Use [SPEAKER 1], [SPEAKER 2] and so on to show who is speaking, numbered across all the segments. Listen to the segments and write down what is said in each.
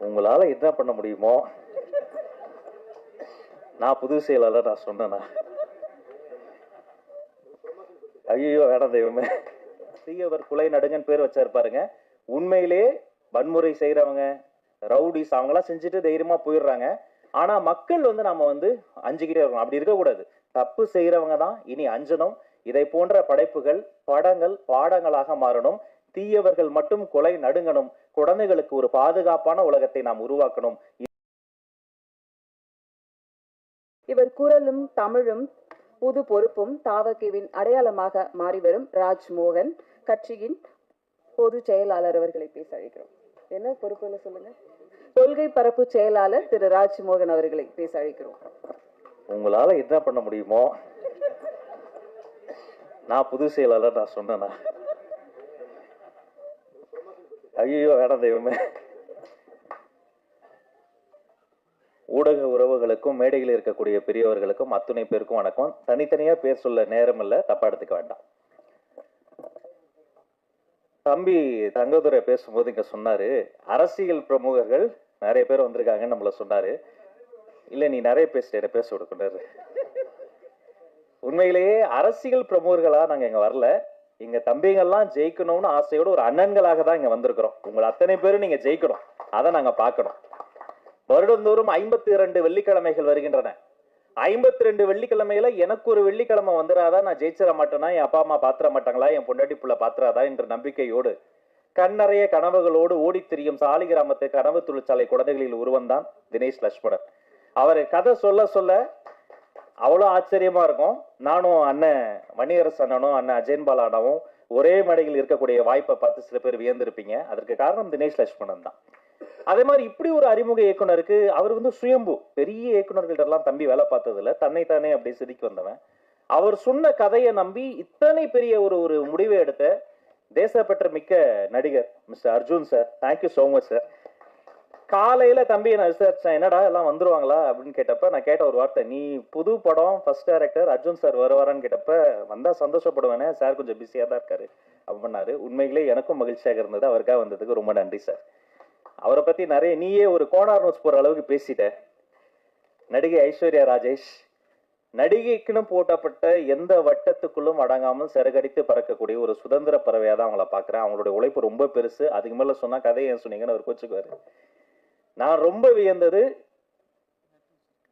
[SPEAKER 1] உங்களால என்ன பண்ண முடியுமோ நான் புது செயலாளர் நான் சொன்னேன்னா ஐயோ வேணாம் தெய்வமே. தீயவர் குலை நடுங்கன்னு பேர் வச்சிருப்பாருங்க. உண்மையிலே வன்முறை செய்யறவங்க ரவுடிஸ் அவங்கெல்லாம் செஞ்சுட்டு தைரியமா போயிடுறாங்க. ஆனா மக்கள் நாம அஞ்சுக்கிட்டே இருக்கணும். அப்படி இருக்கக்கூடாது. தப்பு செய்யறவங்க தான் இனி அஞ்சணும். இதை போன்ற படைப்புகள் படங்கள் பாடங்களாக மாறணும். தீயவர்கள் மட்டும் கொலை நடுங்கணும். குழந்தைகளுக்கு ஒரு பாதுகாப்பான உலகத்தை நாம் உருவாக்கணும்.
[SPEAKER 2] இவர் குரலும் தமிழும் புது பொறுப்பும் தாவகவின் அடையாளமாக மாறிவரும் ராஜ்மோகன் கட்சியின் பொதுச் செயலாளர் அவர்களை பேச அழைக்கிறோம். என்ன பொறுப்புன்னு சொல்லுங்க. கொள்கை பரப்பு செயலாளர் திரு ராஜ்மோகன் அவர்களை பேச அழைக்கிறோம்.
[SPEAKER 1] உங்களால என்ன பண்ண முடியுமோ நான் புது செயலாளர் நான் சொன்னேன்னா ஐயோ வேணாம் தெய்வமே. ஊடக உறவுகளுக்கும் மேடையில் இருக்கக்கூடிய பெரியவர்களுக்கும் அத்துணை பேருக்கும் வணக்கம். தனித்தனியா பேர் சொல்ல நேரம் இல்ல, தப்பா எடுத்துக்க வேண்டாம். தம்பி தங்கதுரை பேசும்போது இங்க சொன்னாரு அரசியல் பிரமுகர்கள் நிறைய பேர் வந்திருக்காங்கன்னு நம்மள சொன்னாரு. இல்ல நீ நிறைய பேசிட்ட பேச கொடுக்கணும். உண்மையிலேயே அரசியல் பிரமுகர்களா நாங்க இங்க வரல. இங்க தம்பிங்கெல்லாம் ஜெயிக்கணும்னு ஆசையோட ஒரு அண்ணன்களாக தான் இங்க வந்திருக்கிறோம். உங்களை அத்தனை பேரும் நீங்க ஜெயிக்கணும், அதை நாங்க பார்க்கணும். வருடந்தோறும் 52 வெள்ளிக்கிழமைகள் வருகின்றன. 52 வெள்ளிக்கிழமையில எனக்கு ஒரு வெள்ளிக்கிழமை வந்துடாதா, நான் ஜெயிச்சிட மாட்டேனா, என் அப்பா அம்மா பாத்திர மாட்டாங்களா, என் பொண்டாட்டி புள்ள பாத்திராதா என்ற நம்பிக்கையோடு கண்ணறைய கனவுகளோடு ஓடி திரியும் சாலிகிராமத்து கனவு தொழிற்சாலை குழந்தைகளில் உருவந்தான் தினேஷ் லட்சுமணன். அவர் கதை சொல்ல சொல்ல அவ்வளோ ஆச்சரியமா இருக்கும். நானும் அண்ணன் மணியரசு அண்ணனும் அண்ணன் அஜயன்பால் அண்ணாவும் ஒரே மேடையில் இருக்கக்கூடிய வாய்ப்பை பார்த்து சில பேர் வியந்திருப்பீங்க. அதற்கு காரணம் தினேஷ் லட்சுமணன் தான். அதே மாதிரி இப்படி ஒரு அறிமுக இயக்குனருக்கு அவர் சுயம்பு, பெரிய இயக்குனர்கள்ட்ட எல்லாம் தம்பி வேலை பார்த்ததுல தன்னைத்தானே அப்படி செதுக்கி வந்தவன். அவர் சொன்ன கதையை நம்பி இத்தனை பெரிய ஒரு முடிவை எடுத்த தேசப்பற்ற மிக்க நடிகர் mister Arjun sir, thank you so much sir. காலையில தம்பி நான் விசாரிச்சேன், என்னடா எல்லாம் வந்துருவாங்களா அப்படின்னு கேட்டப்ப நான் கேட்ட ஒரு வார்த்தை, நீ புது படம் ஃபர்ஸ்ட் டைரக்டர் அர்ஜுன் சார் வருவாரான்னு கேட்டப்ப வந்தா சந்தோஷப்படுவேனே சார், கொஞ்சம் பிஸியா தான் இருக்காரு அப்படின்னாரு. உண்மையிலே எனக்கும் மகிழ்ச்சியாக இருந்தது. அவருக்காக வந்ததுக்கு ரொம்ப நன்றி சார். அவரை பத்தி நிறைய நீயே ஒரு கோனார் நோட்ஸ் போற அளவுக்கு பேசிட்ட. நடிகை ஐஸ்வர்யா ராஜேஷ் நடிகைக்குன்னு போட்டப்பட்ட எந்த வட்டத்துக்குள்ளும் அடங்காமல் சிறகடித்து பறக்கக்கூடிய ஒரு சுதந்திர பறவையா தான் அவங்கள பாக்குறேன். அவங்களுடைய உழைப்பு ரொம்ப பெருசு. அதுக்கு மேல சொன்னா கதையை ஏன் சொன்னீங்கன்னு அவர் கோச்சுக்குவாரு. நான் ரொம்ப வியந்தது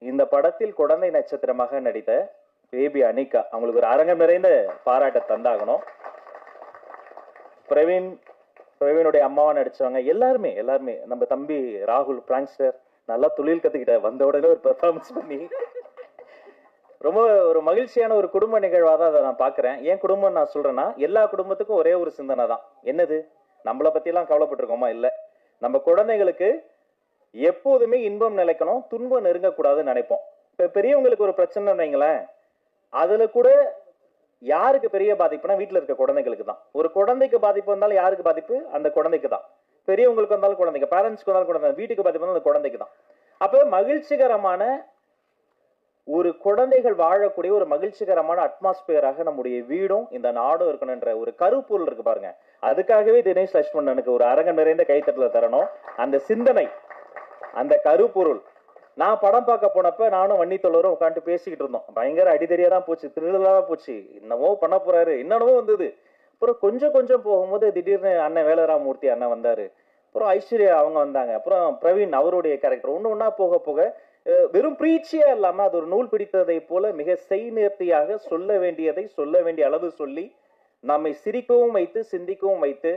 [SPEAKER 1] இந்த படத்தில் குழந்தை நட்சத்திரமாக நடித்த பேபி அனிகா. அவங்களுக்கு ஒரு அரங்கம் நிறைந்த பாராட்ட தந்தாகணும். பிரவீனுடைய அம்மாவா நடிச்சவங்க எல்லாருமே நம்ம தம்பி ராகுல் பிராங்ஸ்டர் நல்லா தொழில் கத்துக்கிட்ட, வந்த உடனே ஒரு பெர்ஃபார்மன்ஸ் பண்ணி ரொம்ப ஒரு மகிழ்ச்சியான ஒரு குடும்ப நிகழ்வா தான் அதை நான் பாக்குறேன். ஏன் குடும்பம் நான் சொல்றேன்னா, எல்லா குடும்பத்துக்கும் ஒரே ஒரு சிந்தனை தான். என்னது, நம்மளை பத்தி எல்லாம் கவலைப்பட்டிருக்கோமா? இல்ல, நம்ம குழந்தைகளுக்கு எப்போதுமே இன்பம் நிலைக்கணும், துன்பம் நெருங்கக்கூடாதுன்னு நினைப்போம். இப்ப பெரியவங்களுக்கு ஒரு பிரச்சனை வைங்களேன், அதுல கூட யாருக்கு பெரிய பாதிப்புனா வீட்டுல இருக்க குழந்தைகளுக்கு தான். ஒரு குழந்தைக்கு பாதிப்பு வந்தாலும் யாருக்கு பாதிப்பு? அந்த குழந்தைக்கு தான். பெரியவங்களுக்கு வந்தாலும் குழந்தைக்கு, பேரண்ட்ஸ்க்கு வந்தாலும் குழந்தை, வீட்டுக்கு பாதிப்பு வந்தாலும் அந்த குழந்தைக்கு தான். அப்ப மகிழ்ச்சிகரமான ஒரு குழந்தைகள் வாழக்கூடிய ஒரு மகிழ்ச்சிகரமான அட்மாஸ்பியராக நம்முடைய வீடும் இந்த நாடும் இருக்கணும்ன்ற ஒரு கருப்பொருள் இருக்கு பாருங்க. அதுக்காகவே தினேஷ் லட்சுமணனுக்கு ஒரு அரங்கம் நிறைந்த கைத்தட்டல தரணும். அந்த சிந்தனை, அந்த கருப்பொருள். நான் படம் பார்க்க போனப்ப நானும் வன்னித்தோழரும் உட்காந்து பேசிக்கிட்டு இருந்தோம். பயங்கர அடிதடியா தான் போச்சு, திருவிழா போச்சு, என்னமோ பண்ண போறாரு, என்னென்னமோ வந்தது. அப்புறம் கொஞ்சம் போகும்போது திடீர்னு அண்ணன் வேலராமூர்த்தி அண்ணன் வந்தாரு. அப்புறம் ஐஸ்வர்யா அவங்க வந்தாங்க. அப்புறம் பிரவீன் அவருடைய கேரக்டர் ஒண்ணு போக போக வெறும் பிரீச்சியா இல்லாம அது ஒரு நூல் பிடித்ததை போல மிக செய்நேர்த்தியாக சொல்ல வேண்டியதை சொல்ல வேண்டிய அளவு சொல்லி நம்மை சிரிக்கவும் வைத்து சிந்திக்கவும் வைத்து,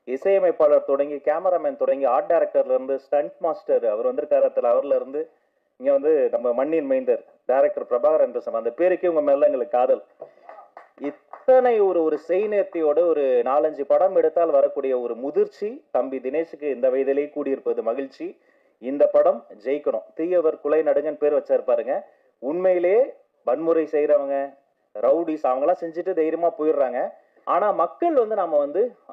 [SPEAKER 1] இசையமைப்பாளர் தொடங்கி கேமராமேன் தொடங்கி ஆர்ட் டைரக்டர்ல இருந்து ஸ்டண்ட் மாஸ்டர் அவர் வந்திருக்காரத்துல அவர்ல இருந்து இங்க நம்ம மண்ணின் மைந்தர் டைரக்டர் பிரபாகரன் பேசும் அந்த பேருக்கே உங்க மேல எங்களுக்கு காதல். இத்தனை ஒரு செய்நேர்த்தியோட ஒரு 4-5 படம் எடுத்தால் வரக்கூடிய ஒரு முதிர்ச்சி தம்பி தினேஷுக்கு இந்த வயதிலே கூடியிருப்பது மகிழ்ச்சி. இந்த படம் ஜெயிக்கணும். தீயவர் குலை நடுங்கன்னு பேர் வச்சிருப்பாருங்க. உண்மையிலே வன்முறை செய்யறவங்க ரவுடிஸ் அவங்கெல்லாம் செஞ்சுட்டு தைரியமா போயிடுறாங்க. ஆனா மக்கள் நாம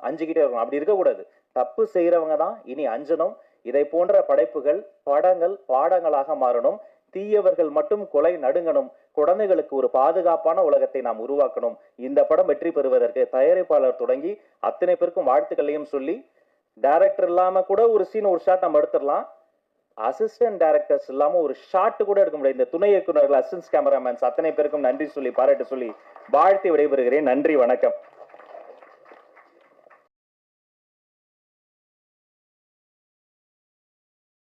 [SPEAKER 1] அஞ்சுக்கிட்டே இருக்கணும். அப்படி இருக்கக்கூடாது. தப்பு செய்யறவங்க தான் இனி அஞ்சணும். இதை போன்ற படைப்புகள் படங்கள் பாடங்களாக மாறணும். தீயவர்கள் மட்டும் கொலை நடுங்கணும். குழந்தைகளுக்கு ஒரு பாதுகாப்பான உலகத்தை நாம் உருவாக்கணும். இந்த படம் வெற்றி பெறுவதற்கு தயாரிப்பாளர் தொடங்கி அத்தனை பேருக்கும் வாழ்த்துக்களையும் சொல்லி, டைரக்டர் இல்லாம கூட ஒரு சீன் ஒரு ஷாட் நம்ம எடுத்துடலாம். அசிஸ்டன்ட் டைரக்டர்ஸ் இல்லாம ஒரு ஷாட் கூட எடுக்க முடியாது. இந்த துணை இயக்குநர்கள், அசிஸ்டன்ட் கேமராமேன்ஸ் அத்தனை பேருக்கும் நன்றி சொல்லி பாராட்டு சொல்லி வாழ்த்தி விடைபெறுகிறேன். நன்றி, வணக்கம்.